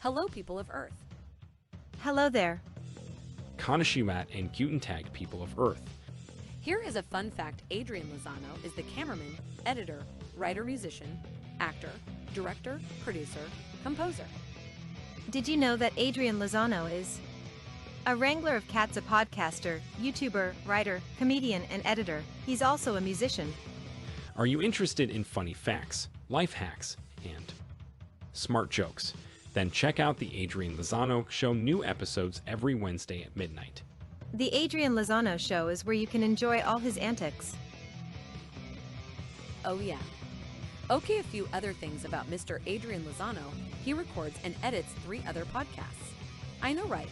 Hello, people of Earth. Hello there. Kanashimat and Guten Tag, people of Earth. Here is a fun fact. Adrian Lozano is the cameraman, editor, writer-musician, actor, director, producer, composer. Did you know that Adrian Lozano is a wrangler of cats, a podcaster, YouTuber, writer, comedian, and editor? He's also a musician. Are you interested in funny facts, life hacks, and smart jokes? Then check out the Adrian Lozano Show, new episodes every Wednesday at midnight. The Adrian Lozano Show is where you can enjoy all his antics. Oh yeah. Okay, a few other things about Mr. Adrian Lozano. He records and edits 3 other podcasts. I know, right?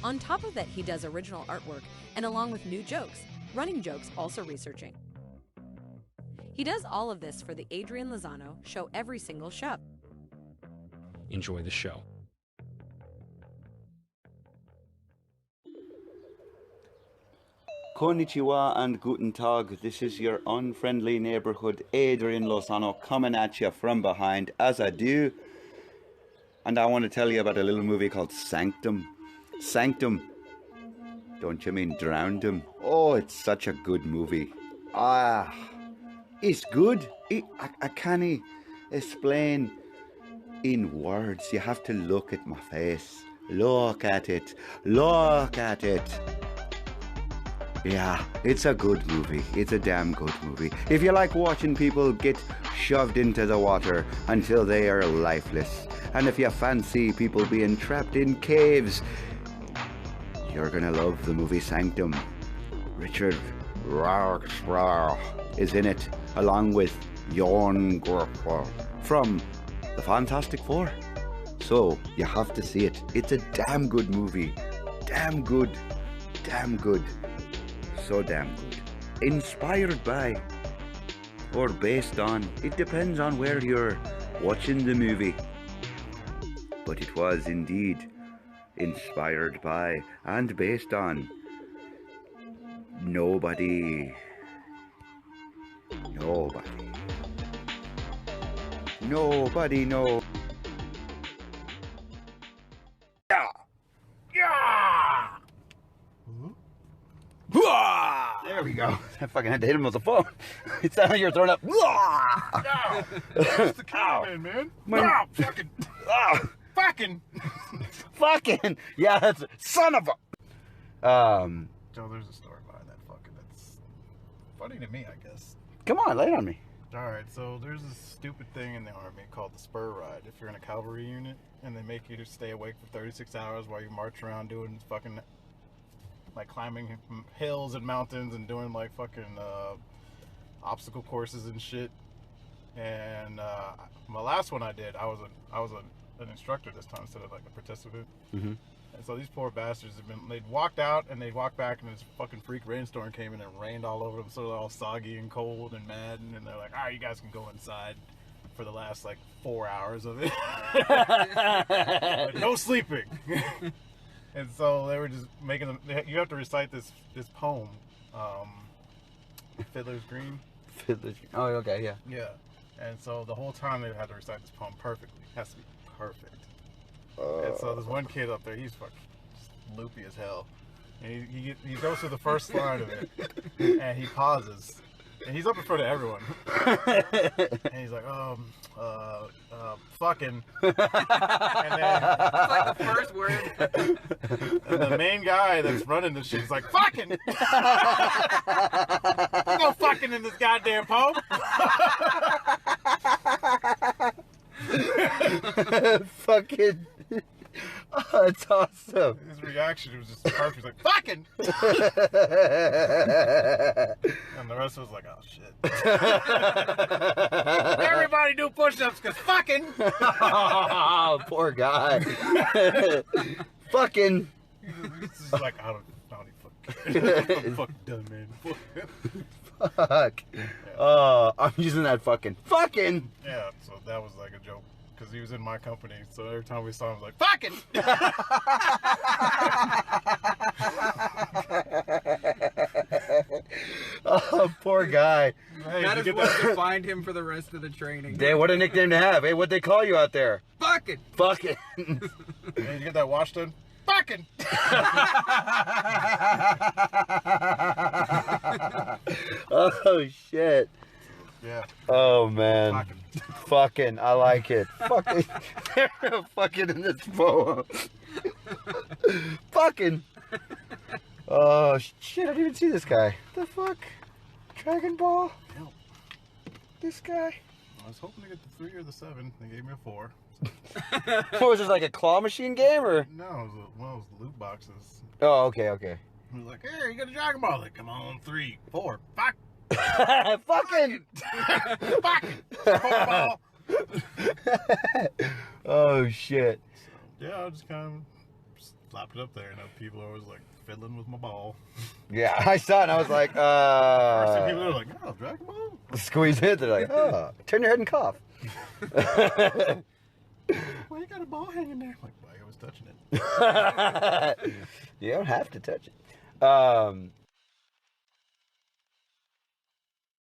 On top of that, he does original artwork and along with new jokes, running jokes, also researching. He does all of this for the Adrian Lozano Show every single show. Enjoy the show. Konnichiwa and Guten Tag. This is your unfriendly neighborhood Adrian Lozano coming at you from behind, as I do. And I want to tell you about a little movie called Sanctum. Sanctum. Don't you mean drowned him? Oh, it's such a good movie. It's good. I can't explain in words. You have to look at my face. Look at it. Look at it. Yeah, it's a good movie. It's a damn good movie. If you like watching people get shoved into the water until they are lifeless, and if you fancy people being trapped in caves, you're gonna love the movie Sanctum. Richard Roxburgh is in it, along with Jon Gorpor from the Fantastic Four. So you have to see it. It's a damn good movie. Damn good. Damn good. So damn good. Inspired by, or based on, it depends on where you're watching the movie. But it was indeed inspired by and based on Nobody. No. Yeah. There we go. I fucking had to hit him with the phone. It sounded like you were throwing up. It's the cameraman, man. Fucking. Yeah, that's son of a. Joe, there's a story behind that fucking. That's funny to me, I guess. Come on, lay it on me. All right, so there's this stupid thing in the Army called the spur ride. If you're in a cavalry unit and they make you to stay awake for 36 hours while you march around doing fucking, like, climbing hills and mountains and doing, like, fucking obstacle courses and shit. And my last one I did, I was an instructor this time instead of, like, a participant. Mm-hmm. And so these poor bastards they'd walked out and they'd walked back and this fucking freak rainstorm came in and rained all over them, so they're all soggy and cold and mad, and they're like, you guys can go inside for the last like 4 hours of it. Like, no sleeping. And so they were just making them, you have to recite this poem, Fiddler's Green. Oh, okay, yeah. Yeah. And so the whole time they had to recite this poem perfectly. It has to be perfect. And so there's one kid up there, he's fucking just loopy as hell. And he goes through the first line of it, and he pauses. And he's up in front of everyone. And he's like, fucking. And then, It's like the first word. and the main guy that's running the shit is like, fucking! There's no fucking in this goddamn poem! Fucking. Oh, it's awesome. His reaction was just perfect. He's like, fucking! And the rest was like, oh shit. Everybody do push-ups because fucking! Oh, poor guy. Fucking. He's just like, I don't even fucking. I'm fucking done, man. Fuck. Yeah. Oh, I'm using that fucking. Fucking! Yeah, so that was like a joke. Because he was in my company, so every time we saw him, I was like, fucking! Oh, poor guy. Hey, That did is you what get that? defined him for the rest of the training. Dang, what a nickname to have. Hey, what'd they call you out there? Fuck it. Fucking. Hey, did you get that wash done? Fucking. Oh, shit. Yeah. Oh, man. Fucking. Fucking. I like it. Fucking. Fucking in this poem. Fucking. Oh, shit. I didn't even see this guy. The fuck? Dragon Ball? Help. This guy? I was hoping to get the 3 or the 7. They gave me a 4. What was this, like a claw machine game, or? No, it was one of those loot boxes. Oh, okay. He was like, "Hey, you got a Dragon Ball?" Like, come on, 3, 4, fuck, Fucking. fucking, Pokeball. Oh, shit. Yeah, I just kind of slapped it up there. You know, people are always like fiddling with my ball. Yeah, I saw it and I was like, First thing people are like, "Oh, Dragon Ball." Squeeze it. They're like, oh, turn your head and cough. Why you got a ball hanging there? I'm like, well, I was touching it. You don't have to touch it.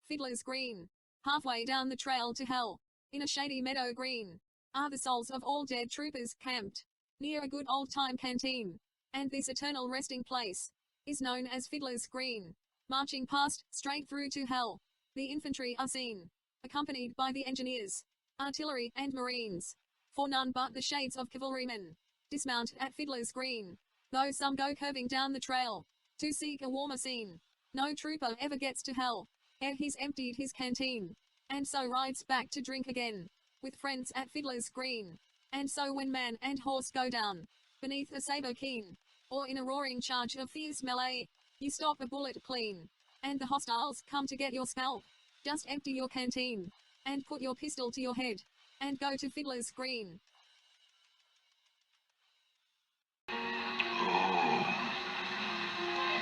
Fiddler's Green. Halfway down the trail to hell, in a shady meadow green, are the souls of all dead troopers camped near a good old-time canteen. And this eternal resting place is known as Fiddler's Green. Marching past, straight through to hell, the infantry are seen, accompanied by the engineers, artillery and marines. For none but the shades of cavalrymen dismount at Fiddler's Green, though some go curving down the trail to seek a warmer scene. No trooper ever gets to hell ere he's emptied his canteen, and so rides back to drink again with friends at Fiddler's Green. And so when man and horse go down beneath a saber keen, or in a roaring charge of fierce melee, you stop a bullet clean, and the hostiles come to get your scalp. Just empty your canteen and put your pistol to your head and go to Fiddler's Green.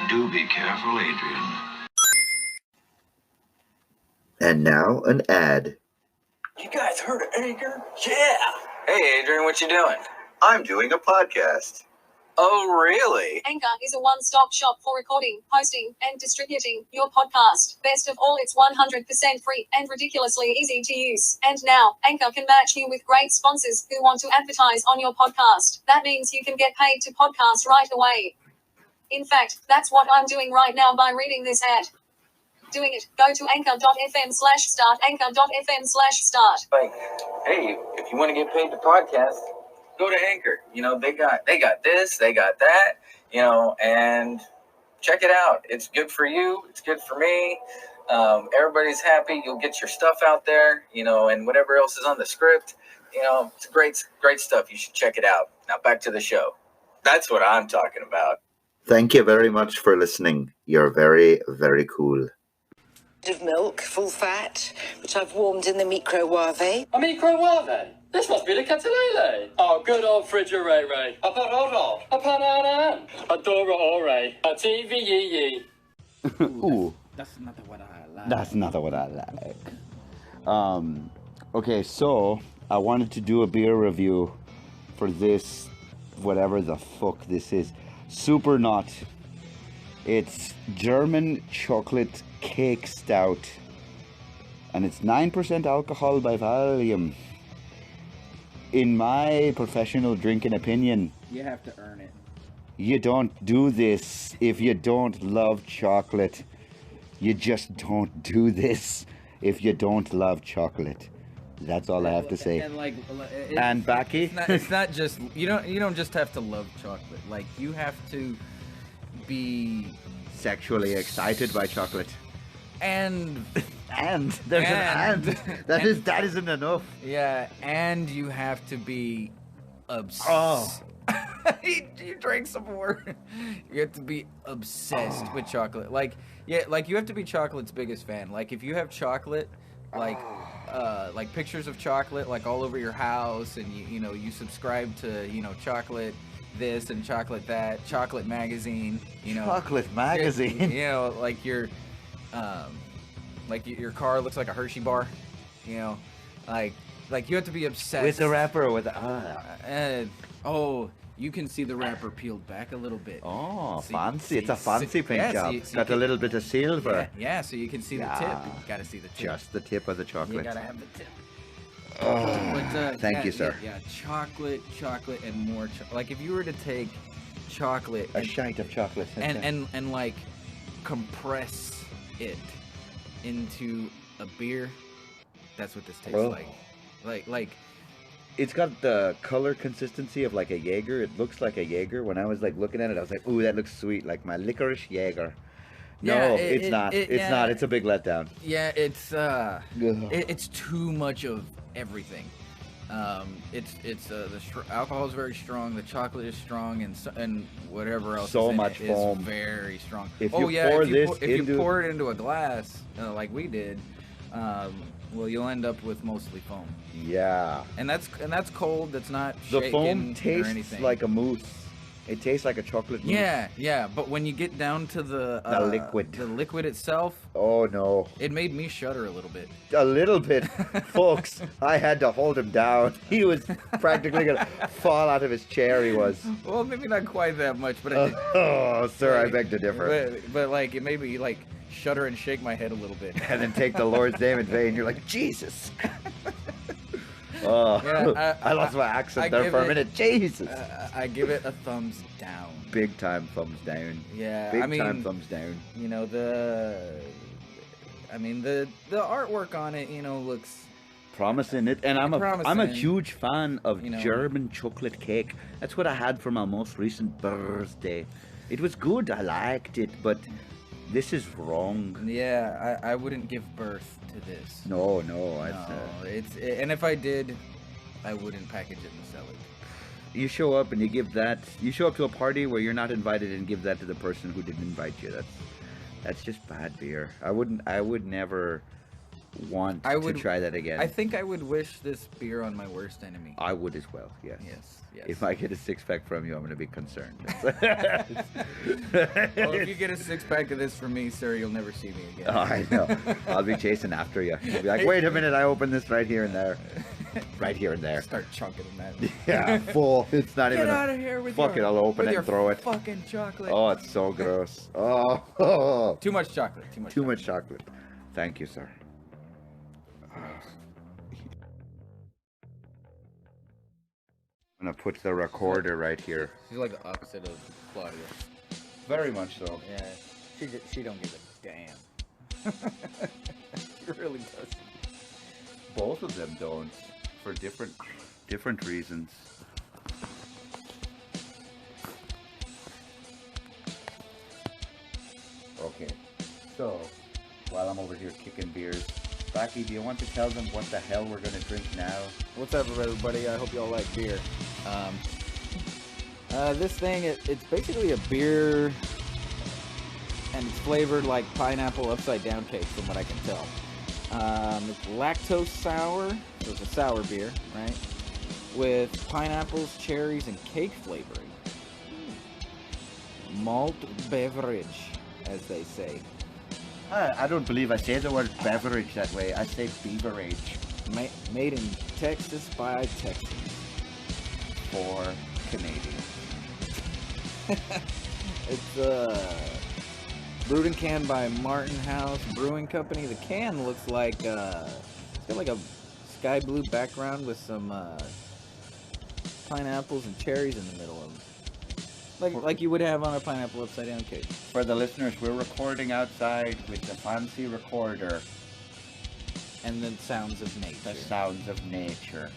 Do be careful, Adrian. And now an ad. You guys heard of Anchor? Yeah! Hey, Adrian, what you doing? I'm doing a podcast. Oh, really? Anchor is a one-stop shop for recording, hosting, and distributing your podcast. Best of all, it's 100% free and ridiculously easy to use. And now, Anchor can match you with great sponsors who want to advertise on your podcast. That means you can get paid to podcast right away. In fact, that's what I'm doing right now by reading this ad. Doing it. Go to anchor.fm/start, anchor.fm/start. Like, hey, if you want to get paid to podcast, go to Anchor. You know, they got this, they got that, you know, and check it out. It's good for you. It's good for me. Everybody's happy. You'll get your stuff out there, you know, and whatever else is on the script, you know, it's great stuff. You should check it out. Now back to the show. That's what I'm talking about. Thank you very much for listening. You're very, very cool. Of milk, full fat, which I've warmed in the microwave. A microwave? This must be the catalele. Oh, good old frigerator. A paroro. A pananan. A dora ore. A TV. Ooh, That's not what I like. that's not what I like. Okay, so I wanted to do a beer review for this, whatever the fuck this is. Super Nut. It's German chocolate cake stout, and it's 9% alcohol by volume. In my professional drinking opinion, You have to earn it. you don't do this if you don't love chocolate. You just don't do this if you don't love chocolate. That's all I have to say. And like, And Becky? it's not just you don't just have to love chocolate. Like you have to be Sexually excited by chocolate. and And there's And- an and. That isn't enough. yeah, and you have to be obsessed. Oh. you drink some more. You have to be obsessed with chocolate. Like you have to be chocolate's biggest fan. Like if you have chocolate, like pictures of chocolate like all over your house, and you subscribe to chocolate this and chocolate that, chocolate magazine, Chocolate magazine. like your car looks like a Hershey bar, like Like you have to be obsessed with the wrapper or with you can see the wrapper peeled back a little bit. Oh, fancy! It's a fancy paint job. Got a little bit of silver. Yeah, so you can see the tip. You gotta see the tip. Just the tip of the chocolate. You gotta have the tip. Oh, thank you, sir. Yeah, chocolate, and more. Like if you were to take chocolate, a shite of chocolate, and like compress it into a beer, that's what this tastes like. Like. It's got the color consistency of like a Jaeger. It looks like a Jaeger. When I was like looking at it, I was like, "Ooh, that looks sweet, like my licorice Jaeger." No, it's not. It's not. It's a big letdown. Yeah, it's too much of everything. The alcohol is very strong. The chocolate is strong, and whatever else. So is much in it foam. Is very strong. If you pour it into a glass like we did. Well, you'll end up with mostly foam. Yeah. And that's cold. That's not shaken. The foam tastes or anything. like a mousse. It tastes like a chocolate mousse. Yeah. But when you get down to the liquid itself. Oh no. It made me shudder a little bit. A little bit, folks. I had to hold him down. He was practically gonna fall out of his chair. He was. Well, maybe not quite that much, but oh, sir, I beg to differ. But like it made me like shudder and shake my head a little bit. And then take the Lord's name in vain. You're like, Jesus. Oh, yeah, I lost my accent there for a minute. Jesus. I give it a thumbs down. Big time thumbs down. Yeah, Big time thumbs down. You know, the artwork on it, you know, looks promising. I'm a huge fan of German chocolate cake. That's what I had for my most recent birthday. It was good. I liked it, but this is wrong. Yeah, I wouldn't give birth to this. No. And if I did, I wouldn't package it and sell it. You show up and you give that. You show up to a party where you're not invited and give that to the person who didn't invite you. That's just bad beer. I would never want to try that again. I think I would wish this beer on my worst enemy. I would as well. Yes. Yes. If I get a 6-pack from you, I'm going to be concerned. Well, if you get a 6-pack of this from me, sir, you'll never see me again. Oh, I know. I'll be chasing after you. You'll be like, wait a minute, I opened this right here and there. Right here and there. Start chunking them at me. Yeah, full. It's not even. Get out of here with fuck your, it, I'll open it and throw it. Fucking chocolate. Oh, it's so gross. Oh. Too much chocolate. Too much chocolate. Thank you, sir. I'm gonna put the recorder right here. She's like the opposite of Claudia. Very much so. Yeah, she don't give a damn. She really doesn't. Both of them don't, for different reasons. Okay, so while I'm over here kicking beers, Rocky, do you want to tell them what the hell we're gonna drink now? What's up, everybody? I hope y'all like beer. This thing, it's basically a beer, and it's flavored like pineapple upside down cake, from what I can tell. It's lactose sour, so it's a sour beer, right? With pineapples, cherries, and cake flavoring. Malt beverage, as they say. I don't believe I say the word beverage that way. I say beverage. Made in Texas by Texans. For Canadians. It's brewed and canned by Martin House Brewing Company. The can looks like it's got like a sky blue background with some pineapples and cherries in the middle of them. Like you would have on a pineapple upside down cake. For the listeners, we're recording outside with the fancy recorder. And the sounds of nature. The sounds of nature.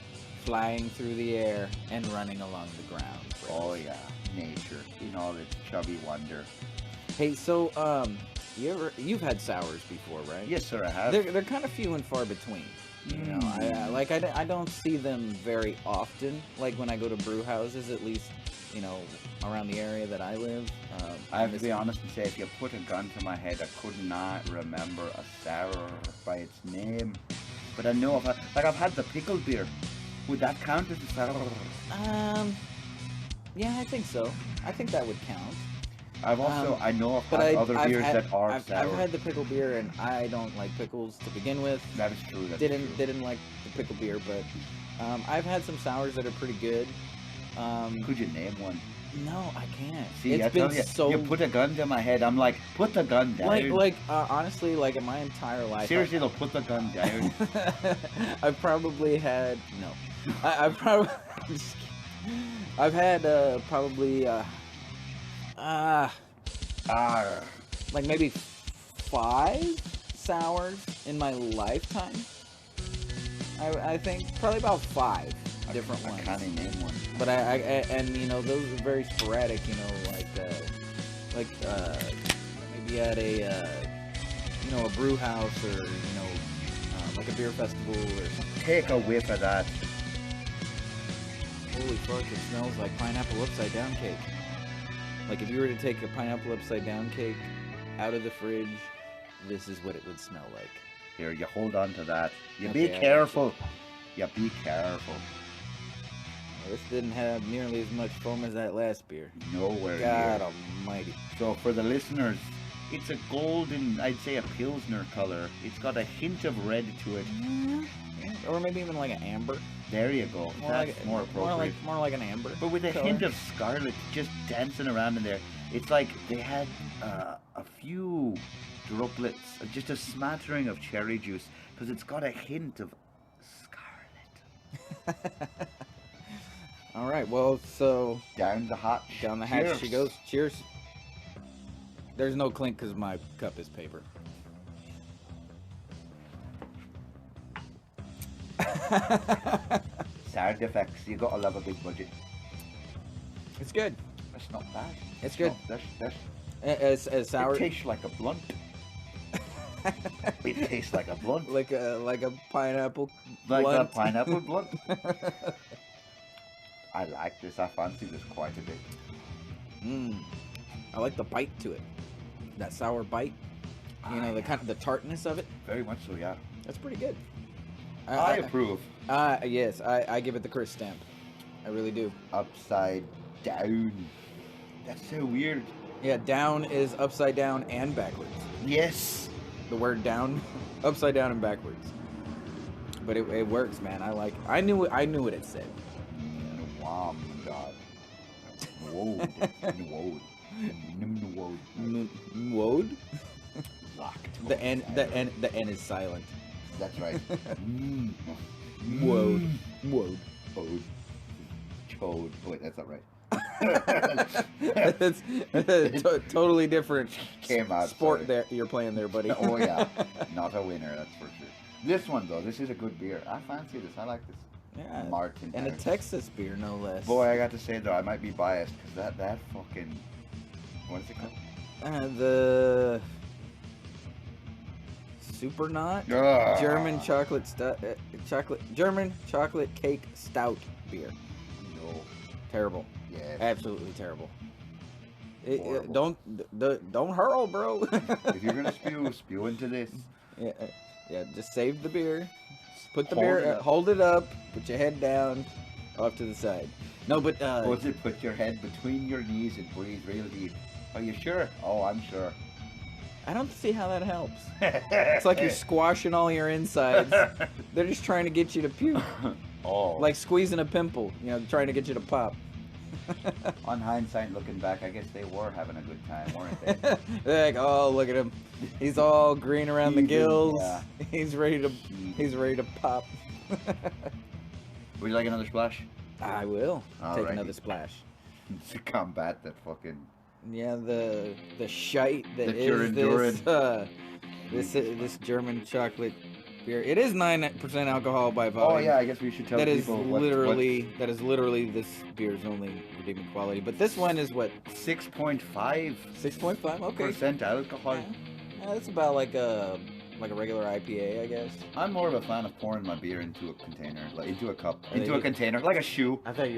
Flying through the air and running along the ground. Oh yeah, nature in all its chubby wonder. Hey, so you've had sours before, right? Yes, sir, I have. They're kind of few and far between. You know, I don't see them very often. Like when I go to brew houses, at least, you know, around the area that I live. I have to be honest and say, if you put a gun to my head, I could not remember a sour by its name. But I know I've had the pickled beer. Would that count as a sour? Yeah, I think so. I think that would count. I've also I know of But other beers that are sour. I've had the pickle beer, and I don't like pickles to begin with. That is true. Didn't like the pickle beer, but I've had some sours that are pretty good. Could you name one? No, I can't. See, it's I been tell you, so. you put a gun to my head. I'm like, put the gun down. Honestly, like in my entire life. Seriously, they'll put the gun down. I've probably had I've probably. I've had probably like maybe 5 sours in my lifetime. I think probably about 5 different ones. I can't name one. But and you know, those are very sporadic. You know, maybe at a you know, a brew house, or you know, like a beer festival or something. Take a whiff of that. Holy fuck! It smells like pineapple upside down cake. Like if you were to take a pineapple upside down cake out of the fridge, this is what it would smell like. Here, you hold on to that. You Okay, be careful. You be careful. Well, this didn't have nearly as much foam as that last beer. Nowhere God near. almighty. So for the listeners, it's a golden, I'd say a Pilsner color. It's got a hint of red to it. Yeah, or maybe even like an amber. There you go. That's more appropriate. More like an amber. But with a color. hint of scarlet just dancing around in there. It's like they had a few droplets, just a smattering of cherry juice, because it's got a hint of scarlet. All right, well, so down the hatch. Down the hatch she goes. Cheers. There's no clink because my cup is paper. Sound effects. You gotta love a big budget. It's good. That's not bad. It's good. That's as sour. It tastes like a blunt. It tastes like a blunt. Like a pineapple. Like blunt. a pineapple blunt. I like this. I fancy this quite a bit. I like the bite to it. That sour bite. You know, the kind of the tartness of it. Very much so, yeah. That's pretty good. I approve. Yes, I give it the Chris stamp. I really do. Upside down. That's so weird. Yeah, down is upside down and backwards. Yes. The word down, upside down and backwards. But it works, man. I knew what it said. Wow, God. Whoa. Whoa. The N is silent. That's right. Whoa. Chode. Wait, that's not right. That's totally different Came out, sport sorry. there you're playing there, buddy. Oh yeah, not a winner, that's for sure. This one though, this is a good beer. I fancy this. I like this. Yeah, Martin. and a Texas beer, no less. Boy, I got to say though, I might be biased because that fucking, what is it called? The Supernaut German German chocolate cake stout beer. No. Terrible. Yeah. Absolutely terrible. Don't hurl, bro. If you're gonna spew into this. Yeah. Just save the beer. Put the beer. Hold it up. Put your head down, off to the side. No, but what's it? Put your head between your knees and breathe real deep. Are you sure? Oh, I'm sure. I don't see how that helps. It's like you're squashing all your insides. They're just trying to get you to puke. Oh. Like squeezing a pimple, you know, trying to get you to pop. On hindsight, looking back, I guess they were having a good time, weren't they? They're like, oh, look at him. He's all green around the gills. Yeah. He's ready to pop. Would you like another splash? I will. Take Alrighty. another splash. To combat that fucking... Yeah, the shite that you're is enduring. this German chocolate beer. It is 9% alcohol by volume. Oh yeah, I guess we should tell that people that is literally this beer's only redeeming quality. But this one is what? 6.5. 6.5. Okay. % alcohol. Yeah, that's about like a regular IPA, I guess. I'm more of a fan of pouring my beer into a container, like into a cup, into a container, like a shoe. I thought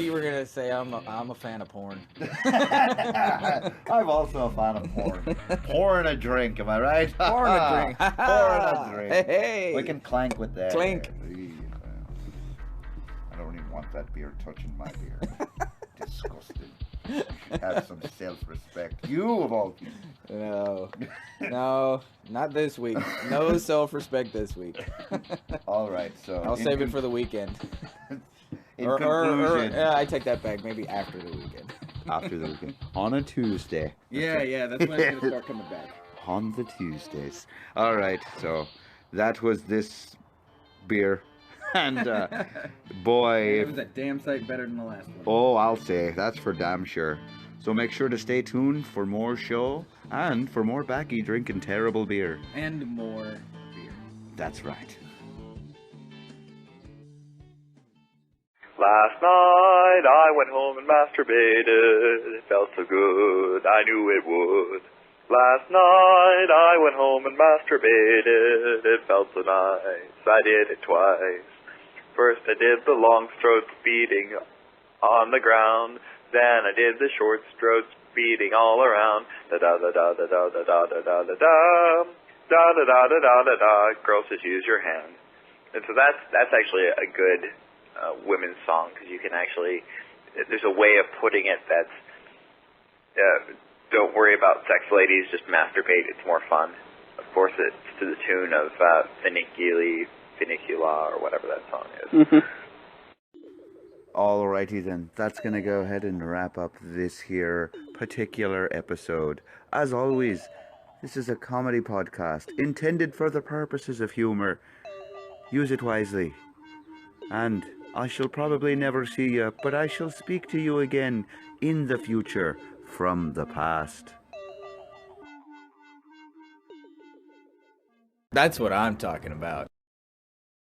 you were gonna say I'm a fan of porn. I'm also a fan of porn. Pouring a drink, am I right? Pouring a drink. Pouring a drink. Hey. We can clank with that. Clink. I don't even want that beer touching my beer. Disgusting. Have some self-respect. You of all people. No, not this week. No self-respect this week. All right, so I'll save it for the weekend. In conclusion, yeah, I take that back. Maybe after the weekend. After the weekend, on a Tuesday. Yeah, that's when it's gonna start coming back. On the Tuesdays. All right, so that was this beer, and boy, It was a damn sight better than the last one. oh, I'll say that's for damn sure. So make sure to stay tuned for more show and for more Backy drinking terrible beer. And more beer. That's right. Last night I went home and masturbated. It felt so good, I knew it would. Last night I went home and masturbated. It felt so nice, I did it twice. First I did the long strokes beating on the ground. Then I did the short strokes beating all around. Da da da da da da da da da da da da da da da da da da da. Girls, just use your hand. And so that's actually a good women's song, because you can actually, there's a way of putting it that's, don't worry about sex, ladies, just masturbate, it's more fun. Of course, it's to the tune of Funicula, or whatever that song is. Alrighty then, that's gonna go ahead and wrap up this here particular episode. As always, this is a comedy podcast intended for the purposes of humor. Use it wisely. And I shall probably never see you, but I shall speak to you again in the future from the past. That's what I'm talking about.